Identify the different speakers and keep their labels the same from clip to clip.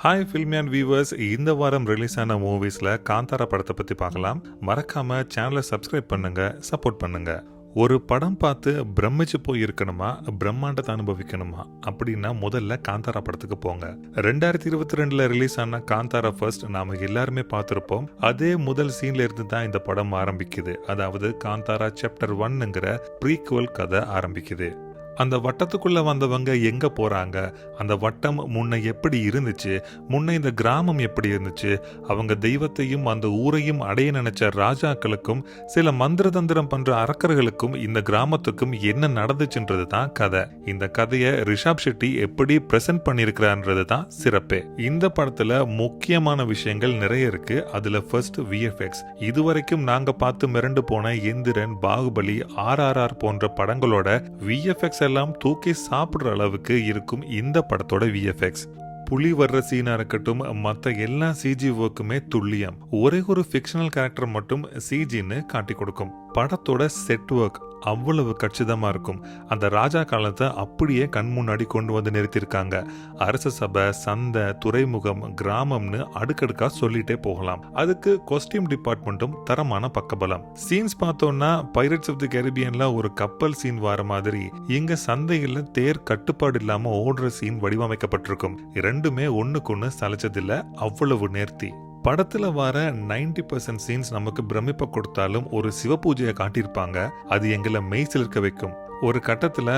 Speaker 1: Hi ஃபில்மியான் viewers, இந்த வாரம் release ஆன மூவிஸில் காந்தாரா படத்தை பற்றி பார்க்கலாம். மறக்காம சேனலை சப்ஸ்கிரைப் பண்ணுங்க, சப்போர்ட் பண்ணுங்க. ஒரு படம் பார்த்து பிரமிச்சு போய் இருக்கணுமா, பிரம்மாண்டத்தை அனுபவிக்கணுமா அப்படின்னா முதல்ல காந்தாரா படத்துக்கு போங்க. 2022 ரிலீஸ் ஆன காந்தாரா ஃபர்ஸ்ட் நாம எல்லாருமே பார்த்துருப்போம். அதே முதல் சீன்ல இருந்து தான் இந்த படம் ஆரம்பிக்குது. அதாவது காந்தாரா சாப்டர் 1ங்கிற ப்ரீக்வல் கதை ஆரம்பிக்குது. அந்த வட்டத்துக்குள்ள வந்தவங்க எங்க போறாங்க, அந்த வட்டம் முன்ன எப்படி இருந்துச்சு, முன்ன இந்த கிராமம் எப்படி இருந்துச்சு, அவங்க தெய்வத்தையும் அந்த ஊரையும் அடைய நினைச்ச ராஜாக்களுக்கும் சில மந்திர தந்திரம் பண்ற அரக்கர்களுக்கும் இந்த கிராமத்துக்கும் என்ன நடந்துச்சுன்றது தான் கதை. இந்த கதையை ரிஷப் ஷெட்டி எப்படி பிரசன்ட் பண்ணிருக்கிறான்றது தான் சிறப்பே. இந்த படத்துல முக்கியமான விஷயங்கள் நிறைய இருக்கு. அதுல ஃபர்ஸ்ட் VFX. இதுவரைக்கும் நாங்க பார்த்து மிரண்டு போன எந்திரன், பாகுபலி, RRR போன்ற படங்களோட VFX எல்லாம் தூக்கி சாப்பிடுற அளவுக்கு இருக்கும் இந்த படத்தோட VFX. புலி வர்ற சீனா இருக்கட்டும், மற்ற எல்லா CG ஒர்க்குமே துல்லியம். ஒரே ஒரு ஃபிக்ஷனல் கேரக்டர் மட்டும் CGன்னு காட்டி கொடுக்கும். படத்தோட செட் ஒர்க் அவ்வளவு கச்சிதமா இருக்கும். அந்த ராஜா காலத்தை அப்படியே கண் முன்னாடி கொண்டு வந்து நிறுத்திருக்காங்க. அரச சபை, சந்தை, துறைமுகம், கிராமம்னு அடுக்கடுக்கா சொல்லிட்டே போகலாம். அதுக்கு காஸ்டியூம் டிபார்ட்மெண்ட்டும் தரமான பக்கபலம். சீன்ஸ் பார்த்தோம்னா பைரட்ஸ் ஆஃப் தி கரீபியன்ல ஒரு கப்பல் சீன் வர மாதிரி இங்க சந்தையில தேர் கட்டுப்பாடு இல்லாம ஓடுற சீன் வடிவமைக்கப்பட்டிருக்கும். இரண்டுமே ஒண்ணுக்கு ஒண்ணு சலைச்சதில்ல, அவ்வளவு நேர்த்தி. படத்துல வர 90% சீன்ஸ் நமக்கு பிரமிப்பை கொடுத்தாலும் ஒரு சிவபூஜையை காட்டியிருப்பாங்க. அது எங்களை மெய்சிலிருக்க வைக்கும். ஒரு கட்டத்துல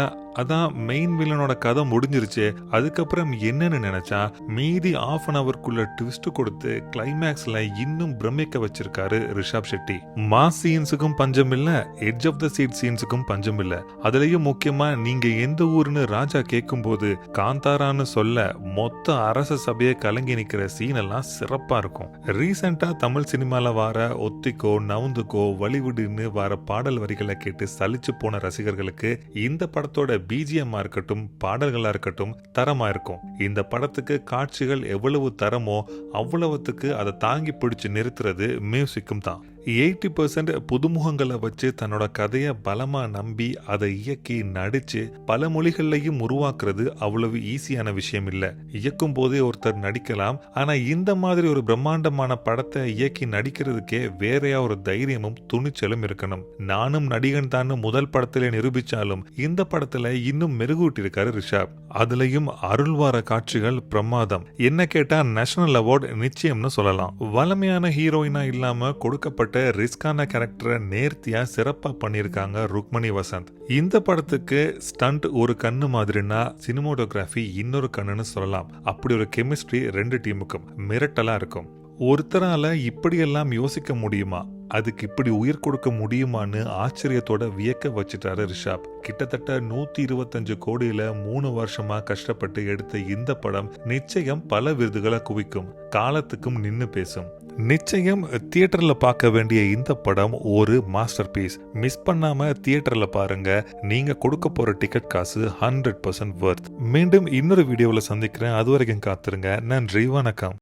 Speaker 1: அதான் மெயின் வில்லனோட கதை முடிஞ்சிருச்சு, அதுக்கப்புறம் என்னன்னு நினைச்சா மீதி ½ an hourக்குள்ள ட்விஸ்ட் கொடுத்து கிளைமேக்ஸ்ல இன்னும் பிரமிக்க வச்சிருக்காரு ரிஷப் ஷெட்டி. மாஸ் சீன்ஸுக்கும் பஞ்சம் இல்ல, எட்ஜ் ஆஃப் த சீட் சீன்ஸுக்கும் பஞ்சம் இல்ல. அதுலயும் முக்கியமா நீங்க எந்த ஊருன்னு ராஜா கேட்கும் போது காந்தாரான்னு சொல்ல மொத்த அரச சபையை கலங்கி நிக்கிற சீன் எல்லாம் சிறப்பா இருக்கும். ரீசெண்டா தமிழ் சினிமால வர ஒத்திக்கோ, நவுந்துக்கோ, வலிவுடுன்னு வர பாடல் வரிகளை கேட்டு சலிச்சு போன ரசிகர்களுக்கு இந்த படத்தோட BGM இருக்கட்டும், பாடல்களா இருக்கட்டும் தரமா இருக்கும். இந்த படத்துக்கு காட்சிகள் எவ்வளவு தரமோ அவ்வளவுத்துக்கு அதை தாங்கி பிடிச்சு நிறுத்துறது மியூசிக்கும் தான். 80% புதுமுகங்களை வச்சு தன்னோட கதையை பலமா நம்பி அதை இயக்கி நடிச்சு பல மொழிகள்லையும் உருவாக்குறது அவ்வளவு ஈஸியான விஷயம் இல்ல. இயக்கும் போதே ஒருத்தர் நடிக்கலாம், ஆனா இந்த மாதிரி ஒரு பிரம்மாண்டமான படத்தை இயக்கி நடிக்கிறதுக்கே வேறையா ஒரு தைரியமும் துணிச்சலும் இருக்கணும். நானும் நடிகன் தான் முதல் படத்துல நிரூபிச்சாலும் இந்த படத்துல இன்னும் மெருகூட்டி இருக்காரு ரிஷப். அதுலயும் அருள்வார காட்சிகள் பிரமாதம். என்ன கேட்டா நேஷனல் அவார்டு நிச்சயம்னு சொல்லலாம். வலிமையான ஹீரோயினா இல்லாம கொடுக்கப்பட்ட ரிஸ்கான கேரக்டரை நேர்த்தியா சிறப்பா பண்ணிருக்காங்க ருக்மணி வசந்த். இந்த படத்துக்கு ஸ்டண்ட் ஒரு கண்ணு மாதிரினா சினிமோட்டோகிராஃபி இன்னொரு கண்ணுன்னு சொல்லலாம். அப்படி ஒரு கெமிஸ்ட்ரி ரெண்டு டீமுக்கும் மிரட்டலா இருக்கும். ஒருத்தரால இப்படியெல்லாம் யோசிக்க முடியுமா, அதுக்கு இப்படி உயிர் கொடுக்க முடியுமான்னு ஆச்சரியத்தோட வியக்க வச்சுட்டாரு ரிஷப். கிட்டத்தட்ட 125 கோடியில 3 வருஷமா கஷ்டப்பட்டு எடுத்த இந்த படம் நிச்சயம் பல விருதுகளை குவிக்கும், காலத்துக்கும் நின்னு பேசும். நிச்சயம் தியேட்டர்ல பார்க்க வேண்டிய இந்த படம் ஒரு மாஸ்டர் பீஸ். மிஸ் பண்ணாம தியேட்டர்ல பாருங்க. நீங்க கொடுக்க போற டிக்கெட் காசு 100% வர்த். மீண்டும் இன்னொரு வீடியோவில் சந்திக்கிறேன். அது வரைக்கும் காத்துருங்க. நன்றி, வணக்கம்.